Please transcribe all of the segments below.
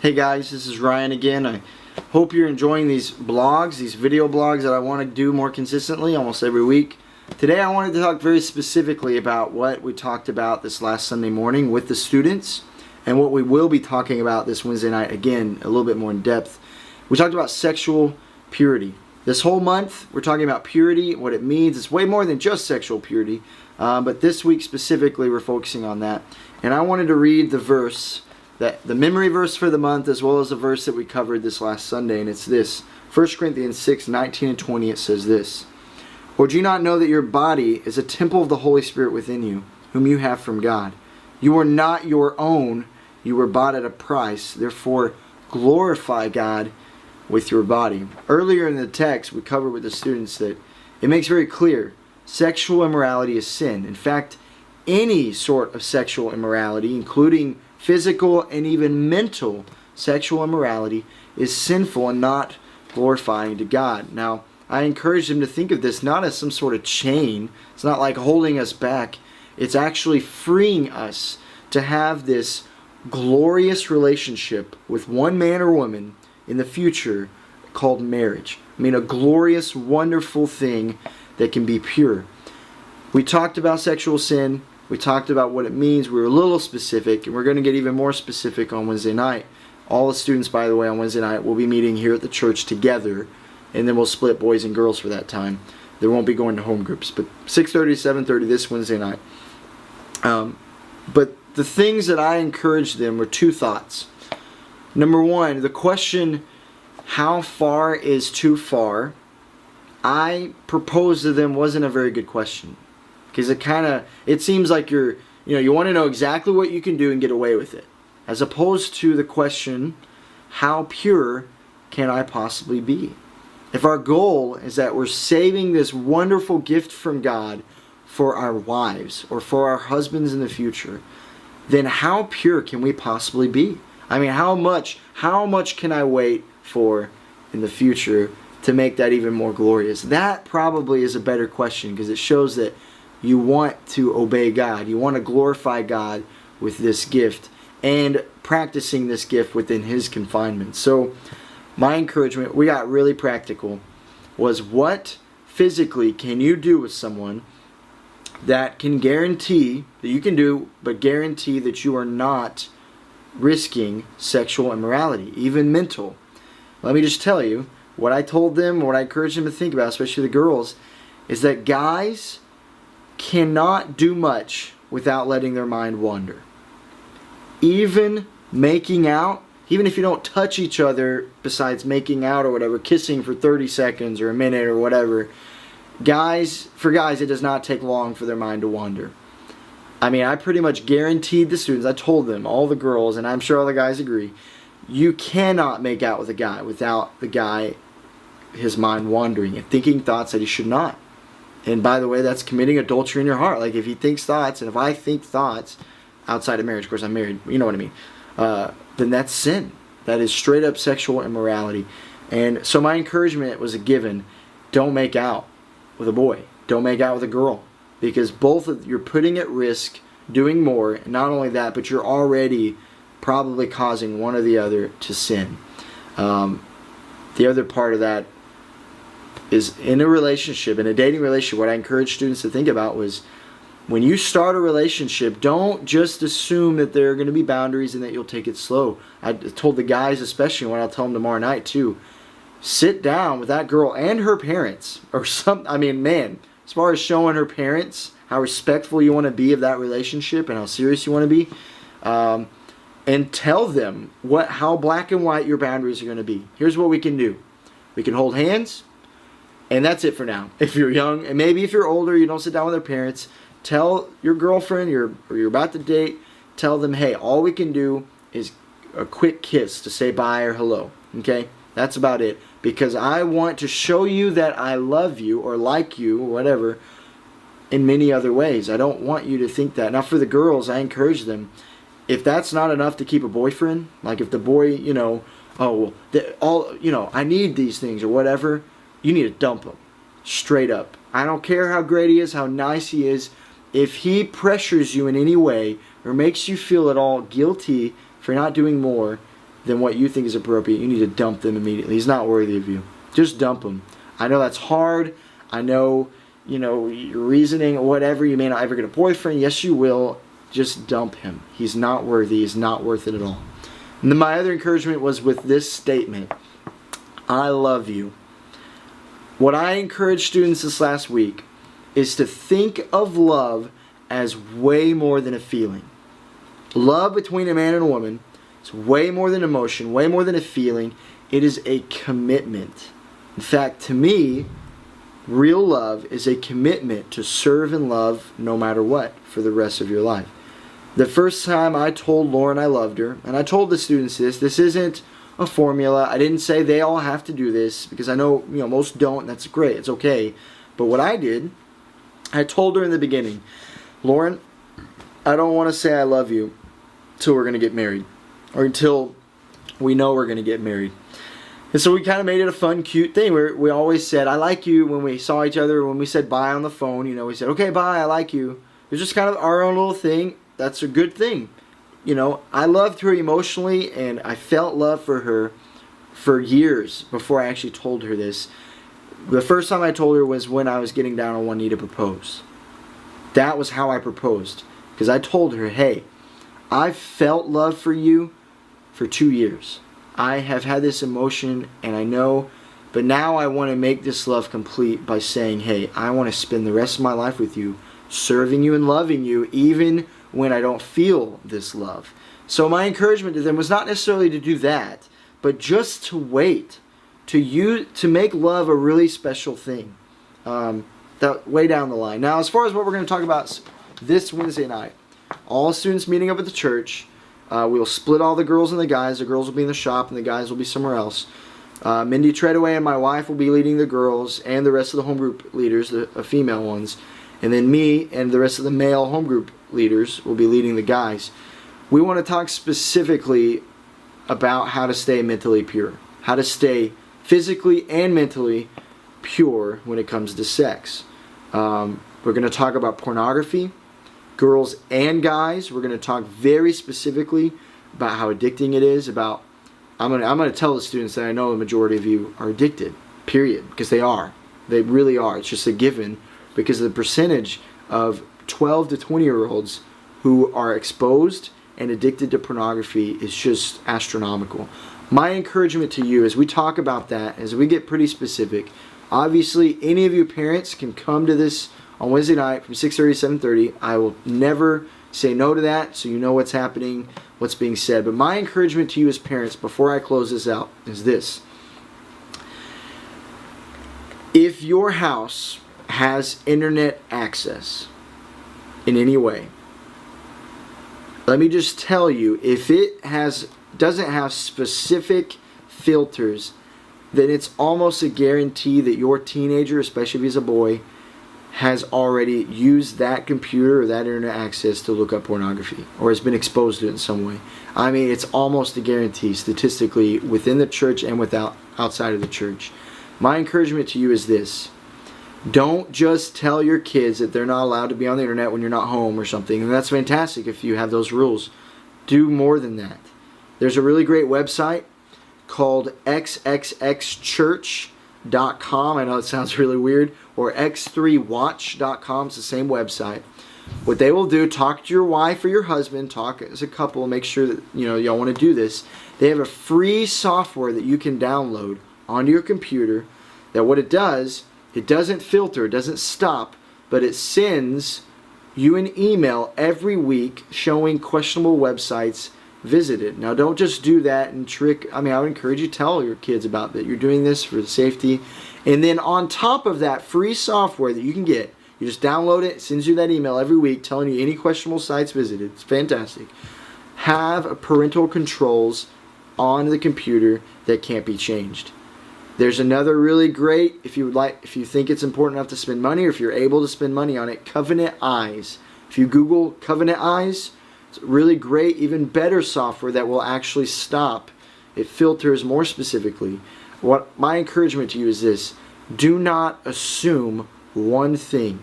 Hey guys, this is Ryan again. I hope you're enjoying these blogs, these video blogs that I want to do more consistently, almost every week. Today I wanted to talk very specifically about what we talked about this last Sunday morning with the students and what we will be talking about this Wednesday night, again, a little bit more in depth. We talked about sexual purity. This whole month we're talking about purity, what it means. It's way more than just sexual purity, but this week specifically we're focusing on that. And I wanted to read the verse, the memory verse for the month, as well as the verse that we covered this last Sunday, and it's this. 1 Corinthians 6:19 and 20, it says this: "Or do you not know that your body is a temple of the Holy Spirit within you, whom you have from God? You are not your own, you were bought at a price. Therefore glorify God with your body." Earlier in the text, we covered with the students that it makes very clear sexual immorality is sin. In fact, any sort of sexual immorality, including physical and even mental sexual immorality, is sinful and not glorifying to God. Now, I encourage them to think of this not as some sort of chain. It's not like holding us back. It's actually freeing us to have this glorious relationship with one man or woman in the future called marriage. I mean, a glorious, wonderful thing that can be pure. We talked about sexual sin. We talked about what it means. We were a little specific, and we're going to get even more specific on Wednesday night. All the students, by the way, on Wednesday night will be meeting here at the church together, and then we'll split boys and girls for that time. They won't be going to home groups, but 6:30 to 7:30 this Wednesday night. But the things that I encouraged them were two thoughts. Number one, the question, how far is too far, I proposed to them wasn't a very good question. Because it seems like you want to know exactly what you can do and get away with it. As opposed to the question, how pure can I possibly be? If our goal is that we're saving this wonderful gift from God for our wives or for our husbands in the future, then how pure can we possibly be? I mean, how much can I wait for in the future to make that even more glorious? That probably is a better question, because it shows that you want to obey God. You want to glorify God with this gift and practicing this gift within His confinement. So my encouragement, we got really practical, was what physically can you do with someone that can guarantee that you can do, but guarantee that you are not risking sexual immorality, even mental. Let me just tell you, what I told them, what I encouraged them to think about, especially the girls, is that guys cannot do much without letting their mind wander. Even making out, even if you don't touch each other besides making out or whatever, kissing for 30 seconds or a minute or whatever, for guys it does not take long for their mind to wander. I mean, I pretty much guaranteed the students, I told them, all the girls, and I'm sure all the guys agree, you cannot make out with a guy without the guy, his mind wandering and thinking thoughts that he should not. And by the way, that's committing adultery in your heart. Like, if he thinks thoughts, and if I think thoughts outside of marriage, of course I'm married, you know what I mean, then that's sin. That is straight up sexual immorality. And so my encouragement was a given. Don't make out with a boy. Don't make out with a girl. Because you're putting at risk doing more. And not only that, but you're already probably causing one or the other to sin. The other part of that is in a relationship, in a dating relationship, what I encourage students to think about was, when you start a relationship, don't just assume that there are going to be boundaries and that you'll take it slow. I told the guys, especially, when I'll tell them tomorrow night too, sit down with that girl and her parents, or man, as far as showing her parents how respectful you want to be of that relationship and how serious you want to be, and tell them how black and white your boundaries are going to be. Here's what we can do. We can hold hands, and that's it for now. If you're young, and maybe if you're older, you don't sit down with their parents, tell your girlfriend or you're about to date, tell them, hey, all we can do is a quick kiss to say bye or hello. Okay? That's about it. Because I want to show you that I love you or like you or whatever in many other ways. I don't want you to think that. Now, for the girls, I encourage them, if that's not enough to keep a boyfriend, like if the boy, I need these things or whatever, you need to dump him. Straight up. I don't care how great he is, how nice he is. If he pressures you in any way or makes you feel at all guilty for not doing more, than what you think is appropriate, you need to dump them immediately. He's not worthy of you. Just dump him. I know that's hard. I know, your reasoning or whatever. You may not ever get a boyfriend. Yes, you will. Just dump him. He's not worthy. He's not worth it at all. And then my other encouragement was with this statement. I love you. What I encouraged students this last week is to think of love as way more than a feeling. Love between a man and a woman is way more than emotion, way more than a feeling. It is a commitment. In fact, to me, real love is a commitment to serve and love no matter what for the rest of your life. The first time I told Lauren I loved her, and I told the students this isn't a formula. I didn't say they all have to do this, because I know, most don't, and that's great. It's okay. But what I did, I told her in the beginning, Lauren, I don't want to say I love you until we're going to get married, or until we know we're going to get married. And so we kind of made it a fun, cute thing where we always said, I like you when we saw each other, when we said bye on the phone, we said, okay, bye, I like you. It was just kind of our own little thing. That's a good thing. I loved her emotionally, and I felt love for her for years before I actually told her this. The first time I told her was when I was getting down on one knee to propose. That was how I proposed. Because I told her, hey, I've felt love for you for 2 years. I have had this emotion, and I know, but now I want to make this love complete by saying, hey, I want to spend the rest of my life with you, serving you and loving you, even when I don't feel this love. So my encouragement to them was not necessarily to do that, but just to wait, to make love a really special thing, that way down the line. Now, as far as what we're going to talk about this Wednesday night, all students meeting up at the church. We'll split all the girls and the guys. The girls will be in the shop and the guys will be somewhere else. Mindy Treadaway and my wife will be leading the girls, and the rest of the home group leaders, the female ones. And then me and the rest of the male home group leaders will be leading the guys. We want to talk specifically about how to stay mentally pure. How to stay physically and mentally pure when it comes to sex. We're going to talk about pornography. Girls and guys, we're going to talk very specifically about how addicting it is. I'm going to tell the students that I know the majority of you are addicted, period, because they are. They really are. It's just a given, because the percentage of 12 to 20-year-olds who are exposed and addicted to pornography is just astronomical. My encouragement to you as we talk about that, as we get pretty specific, obviously any of you parents can come to this on Wednesday night from 6:30 to 7:30. I will never say no to that, so you know what's happening, what's being said. But my encouragement to you as parents, before I close this out, is this. If your house has internet access in any way, let me just tell you, if it doesn't have specific filters, then it's almost a guarantee that your teenager, especially if he's a boy, has already used that computer or that internet access to look up pornography, or has been exposed to it in some way. I mean, it's almost a guarantee statistically within the church and outside of the church. My encouragement to you is this. Don't just tell your kids that they're not allowed to be on the internet when you're not home or something. And that's fantastic if you have those rules. Do more than that. There's a really great website called xxxchurch.com. I know it sounds really weird. Or x3watch.com. It's the same website. What they will do, talk to your wife or your husband, talk as a couple, make sure that y'all want to do this. They have a free software that you can download onto your computer that what it does, it doesn't filter, it doesn't stop, but it sends you an email every week showing questionable websites visited. Now, don't just do that and trick. I would encourage you to tell your kids about that. You're doing this for safety. And then on top of that free software that you can get, you just download it, it sends you that email every week telling you any questionable sites visited. It's fantastic. Have parental controls on the computer that can't be changed. There's another really great, if you think it's important enough to spend money, or if you're able to spend money on it, Covenant Eyes. If you Google Covenant Eyes, it's really great, even better software that will actually stop. It filters more specifically. What my encouragement to you is this. Do not assume one thing.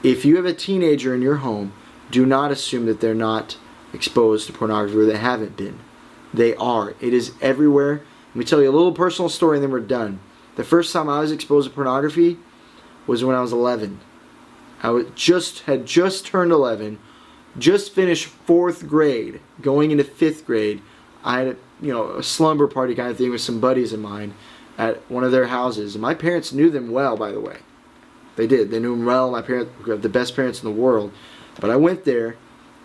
If you have a teenager in your home, do not assume that they're not exposed to pornography or they haven't been. They are. It is everywhere. Let me tell you a little personal story and then we're done. The first time I was exposed to pornography was when I was 11. I had just turned 11, just finished 4th grade, going into 5th grade. I had a slumber party kind of thing with some buddies of mine at one of their houses. And my parents knew them well, by the way. They did. They knew them well. My parents were the best parents in the world. But I went there,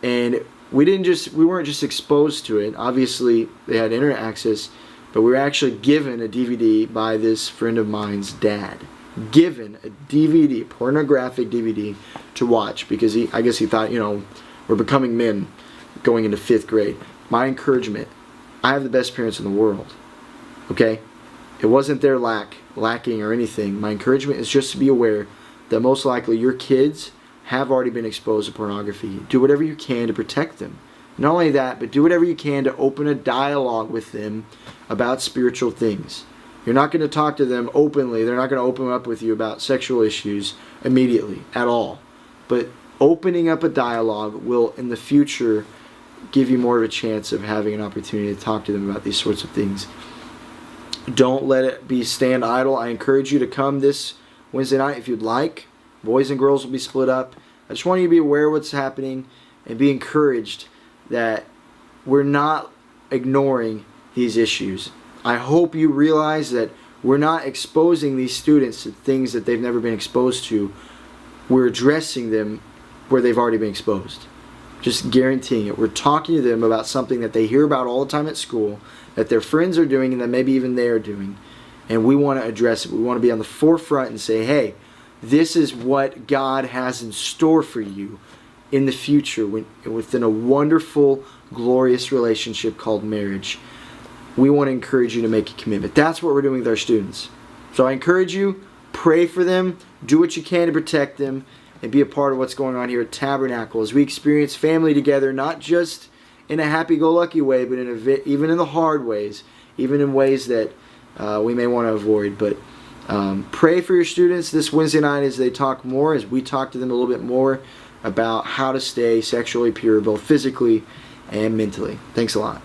and we weren't just exposed to it. Obviously, they had internet access, but we were actually given a DVD by this friend of mine's dad. Given a DVD, pornographic DVD, to watch because I guess he thought, we're becoming men going into 5th grade. My encouragement, I have the best parents in the world. Okay? It wasn't their lacking or anything. My encouragement is just to be aware that most likely your kids have already been exposed to pornography. Do whatever you can to protect them. Not only that, but do whatever you can to open a dialogue with them about spiritual things. You're not going to talk to them openly. They're not going to open up with you about sexual issues immediately at all. But opening up a dialogue will, in the future, give you more of a chance of having an opportunity to talk to them about these sorts of things. Don't let it stand idle. I encourage you to come this Wednesday night if you'd like. Boys and girls will be split up. I just want you to be aware of what's happening and be encouraged that we're not ignoring these issues. I hope you realize that we're not exposing these students to things that they've never been exposed to. We're addressing them where they've already been exposed. Just guaranteeing it. We're talking to them about something that they hear about all the time at school, that their friends are doing and that maybe even they are doing. And we want to address it. We want to be on the forefront and say, hey, this is what God has in store for you in the future within a wonderful, glorious relationship called marriage. We want to encourage you to make a commitment. That's what we're doing with our students. So I encourage you, pray for them, do what you can to protect them, and be a part of what's going on here at Tabernacle as we experience family together, not just in a happy-go-lucky way, but even in the hard ways, even in ways that we may want to avoid. But pray for your students this Wednesday night as they talk more, as we talk to them a little bit more about how to stay sexually pure, both physically and mentally. Thanks a lot.